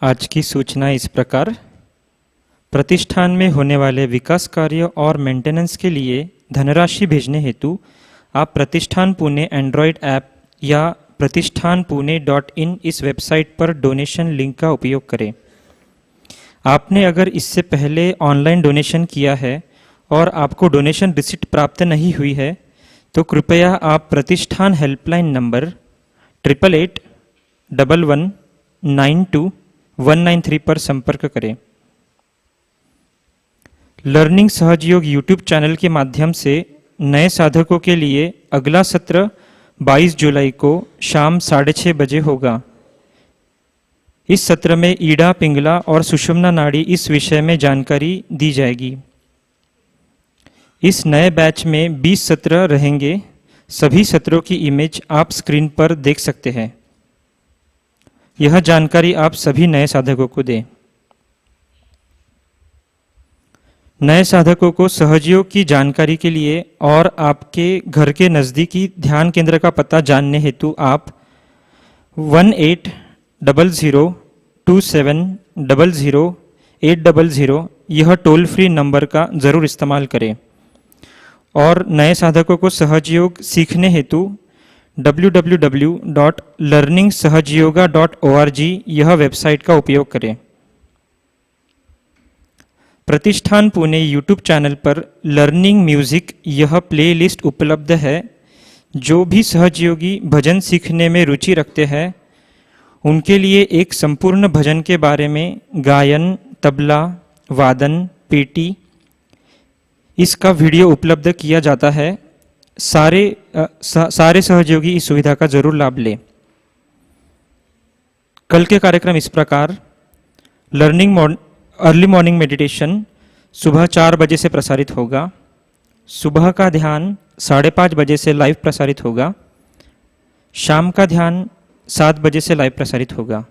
आज की सूचना इस प्रकार। प्रतिष्ठान में होने वाले विकास कार्य और मेंटेनेंस के लिए धनराशि भेजने हेतु आप प्रतिष्ठान पुणे एंड्रॉयड ऐप या pratishthanpune.in इस वेबसाइट पर डोनेशन लिंक का उपयोग करें। आपने अगर इससे पहले ऑनलाइन डोनेशन किया है और आपको डोनेशन रिसिप्ट प्राप्त नहीं हुई है तो कृपया आप प्रतिष्ठान हेल्पलाइन नंबर 88811192 पर संपर्क करें। लर्निंग सहजयोग यूट्यूब चैनल के माध्यम से नए साधकों के लिए अगला सत्र 22 जुलाई को शाम 6:30 बजे होगा। इस सत्र में ईड़ा, पिंगला और सुषुम्ना नाड़ी इस विषय में जानकारी दी जाएगी। इस नए बैच में 20 सत्र रहेंगे। सभी सत्रों की इमेज आप स्क्रीन पर देख सकते हैं। यह जानकारी आप सभी नए साधकों को दें। नए साधकों को सहजयोग की जानकारी के लिए और आपके घर के नज़दीकी ध्यान केंद्र का पता जानने हेतु आप 180027008000 यह टोल फ्री नंबर का ज़रूर इस्तेमाल करें। और नए साधकों को सहजयोग सीखने हेतु www.learningsahajayoga.org यह वेबसाइट का उपयोग करें। प्रतिष्ठान पुणे यूट्यूब चैनल पर लर्निंग म्यूजिक यह प्लेलिस्ट उपलब्ध है। जो भी सहजयोगी भजन सीखने में रुचि रखते हैं उनके लिए एक संपूर्ण भजन के बारे में गायन, तबला, वादन, पेटी इसका वीडियो उपलब्ध किया जाता है। सारे सहयोगी इस सुविधा का जरूर लाभ लें। कल के कार्यक्रम इस प्रकार। अर्ली मॉर्निंग मेडिटेशन सुबह 4 बजे से प्रसारित होगा। सुबह का ध्यान 5:30 बजे से लाइव प्रसारित होगा। शाम का ध्यान 7 बजे से लाइव प्रसारित होगा।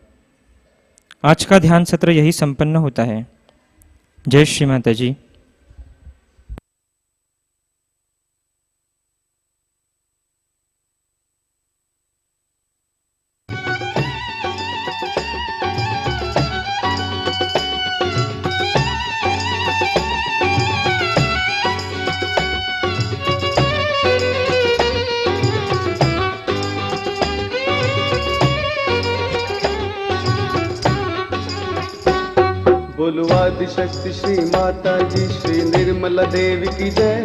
आज का ध्यान सत्र यही संपन्न होता है। जय श्री माताजी। बोलो आदिशक्ति श्री माता जी श्री निर्मला देवी की जय।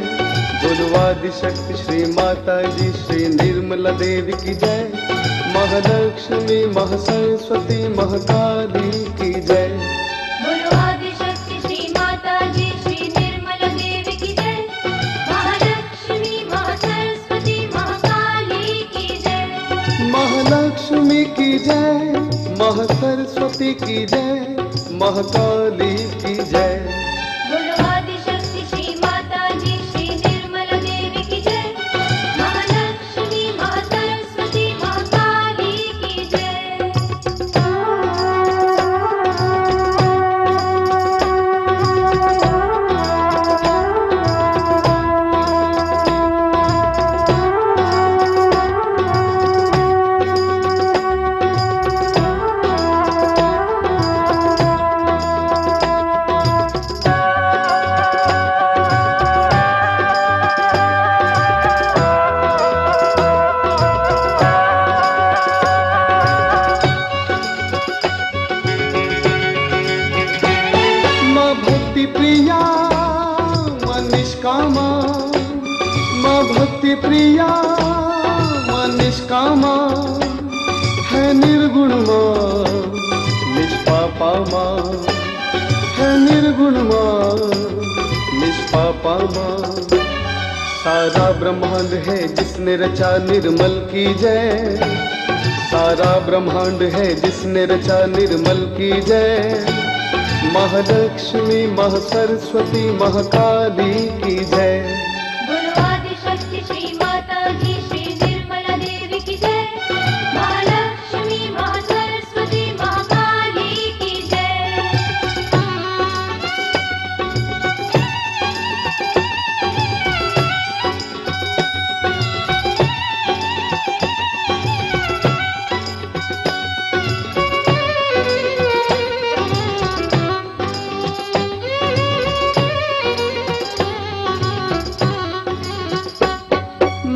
बोलो आदिशक्ति श्री माता जी श्री निर्मला देवी की जय। महालक्ष्मी महासरस्वती महाकाली की जय। बोलो आदिशक्ति श्री माता जी श्री निर्मला देवी की जय। महालक्ष्मी महासरस्वती महाकाली की जय। महालक्ष्मी की जय, महासरस्वती की जय, महाकाली की जय। बोलो आदिशक्ति श्री माता जी श्री निर्मला देवी की जय। महालक्ष्मी महासरस्वती महाकाली की जय। प्रिया मां निष्कामा, मां भक्ति प्रिया मां निष्कामा, है निर्गुण मां निष्पापा मां, है निर्गुण मां निष्पापा मां। सारा ब्रह्मांड है जिसने रचा निर्मल की जय। सारा ब्रह्मांड है जिसने रचा निर्मल की जय। महालक्ष्मी महासरस्वती महाकाली की जय। बोलो आदिशक्ति श्री माता जी श्री निर्मला देवी की जय। महालक्ष्मी महासरस्वती महाकाली की जय।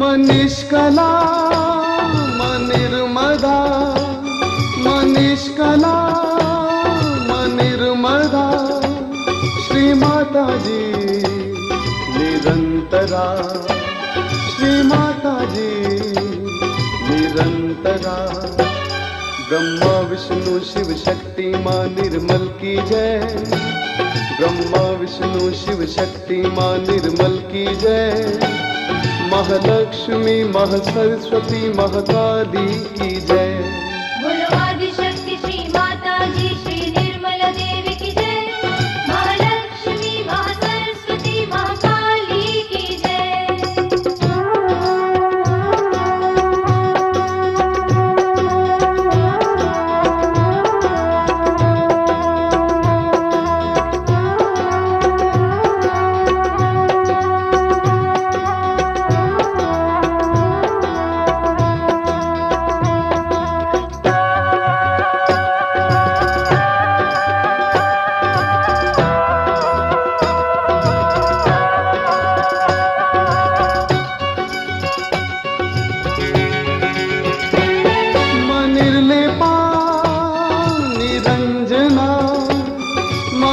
मनिष्कला मनिर्मदा, मनिष्कला मनिर्मदा, श्री माता जी निरंतरा, श्री माता जी निरंतरा। ब्रह्मा विष्णु शिव शक्ति मां निर्मल की जय। ब्रह्मा विष्णु शिव शक्ति मां निर्मल की जय। महालक्ष्मी महासरस्वती महाकाली की जय। बोलो आदिशक्ति श्री माता जी श्री निर्मला देवी की जय। महालक्ष्मी महासरस्वती महाकाली की जय।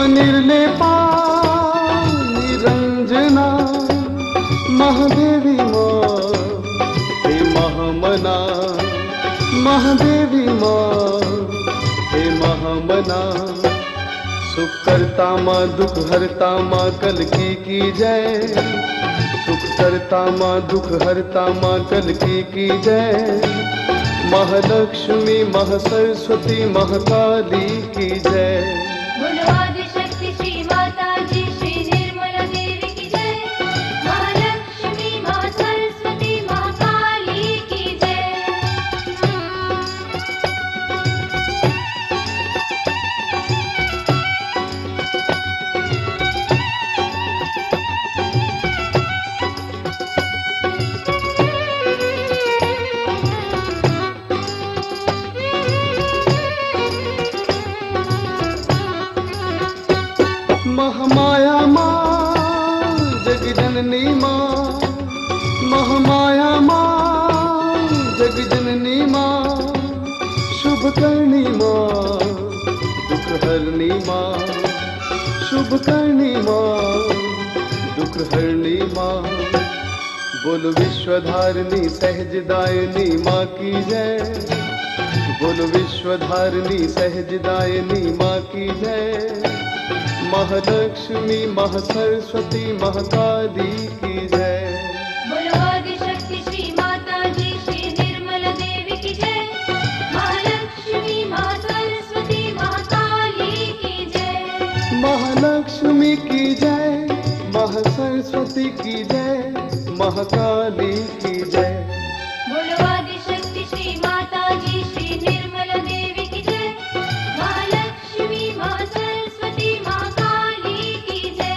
निर्लेपा निरंजना, महादेवी मां हे महामना, महादेवी मां हे महामना। सुख करता मां दुख हरता मां कल की जय। सुख करता मां दुख हरता मां कल की जय। महालक्ष्मी महासरस्वती महाकाली की जय। बोलो आदिशक्ति श्री माता जी श्री निर्मला देवी की जय। महालक्ष्मी महासरस्वती महाकाली की जय। महामाया माँ जग जननी माँ, महामाया माँ जग जननी माँ, शुभ करनी माँ दुख हरनी माँ, शुभ करनी माँ दुख हरनी माँ। बोलो विश्वधारिणी सहजदायिनी माँ की जय, बोलो विश्वधारिणी सहजदायिनी माँ की जय। महालक्ष्मी महासरस्वती महाकाली की जय। बोलो आदिशक्ति श्री माताजी श्री निर्मला देवी की जय। महालक्ष्मी महासरस्वती महाकाली की जय। महालक्ष्मी की जय, महासरस्वती की जय, महाकाली की जय। बोलो आदिशक्ति श्री माताजी श्री निर्मला देवी की जय। महालक्ष्मी महासरस्वती महाकाली की जय।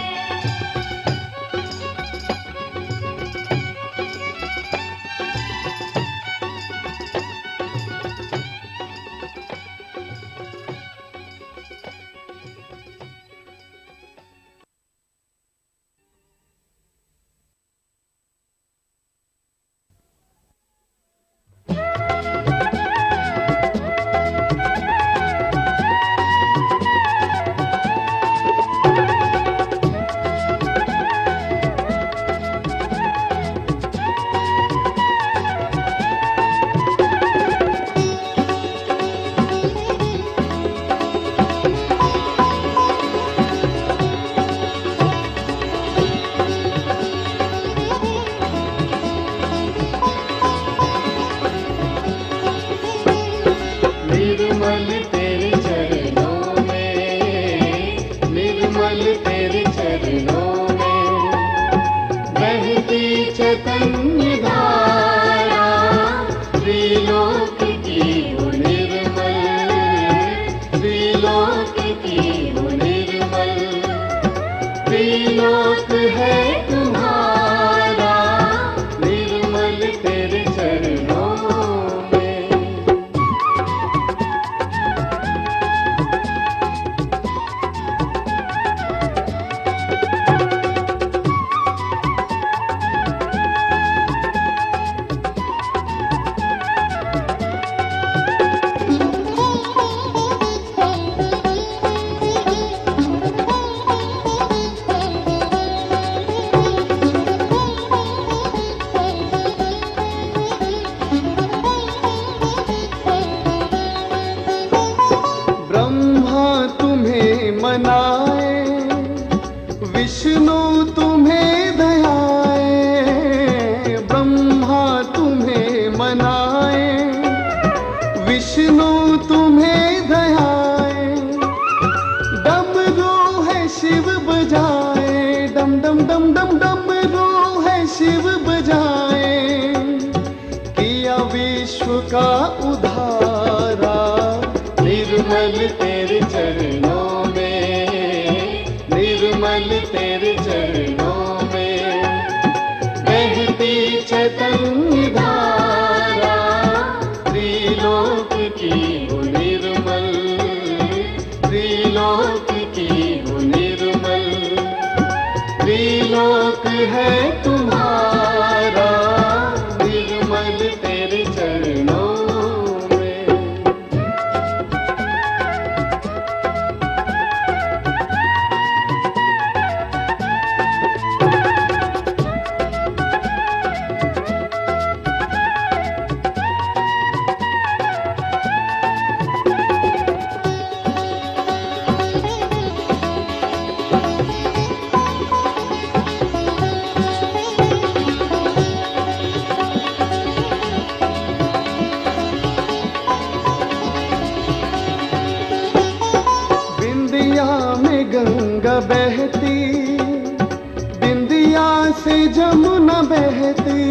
निर्मल तेरे चरणों में, निर्मल तेरे चरणों में, बहती चैतन्य धारा, त्रिलोक की वो निर्मल, त्रिलोक की वो निर्मल, त्रिलोक है तुम्हारा, निर्मल तेरे चरणों में। ब्रह्मा तुम्हें मनाए, विष्णु तुम्हें दयाए, ब्रह्मा तुम्हें मनाए, विष्णु तुम्हें दयाए, डमरू है शिव बजाए, डम डम डम डम डमरू है शिव बजाए, किया विश्व का उद्धारा, निर्मल तेरे चरणों में, निर्मल तेरे चरणों में, बहती चैतन्य धारा, त्रिलोक की वो निर्मल, त्रिलोक की वो निर्मल, त्रिलोक है तुम्हारा, निर्मल तेरे चरणों में। बिंदिया में गंगा बहती, बिंदिया से जमुना बहती,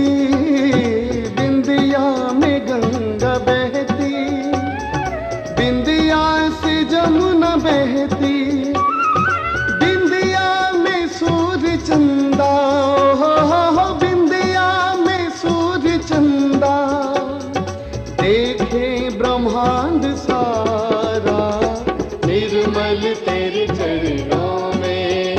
बिंदिया में गंगा बहती, बिंदिया से जमुना बहती, बिंदिया में सूर्य चंदा, हो बिंदिया में सूर्य चंदा, देखे ब्रह्मांड सारा, निर्मल तेरे चरणों में,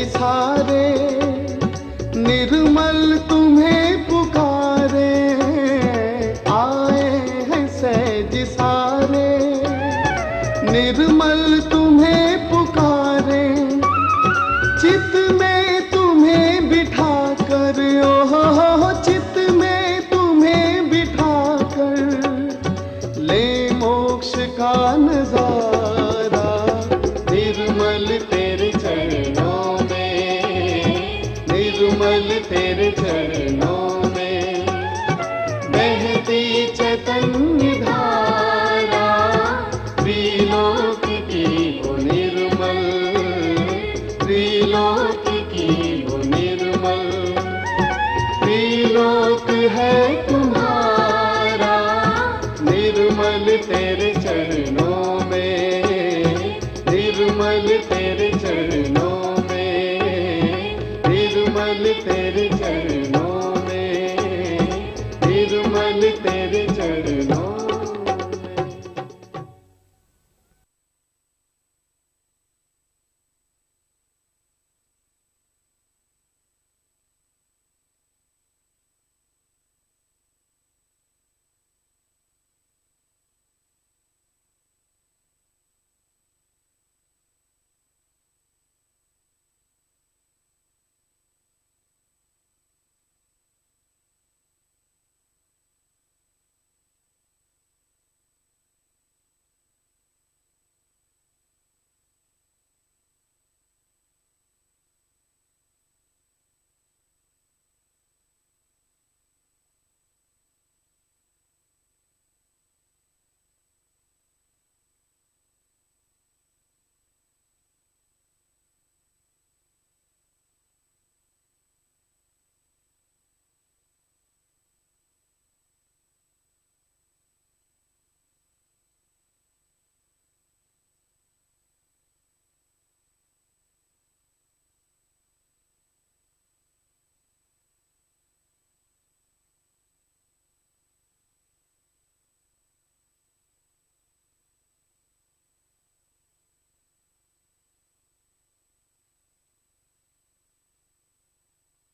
जी सारे, निर्मल तुम्हें पुकारे, आए हैं सहज सारे, निर्मल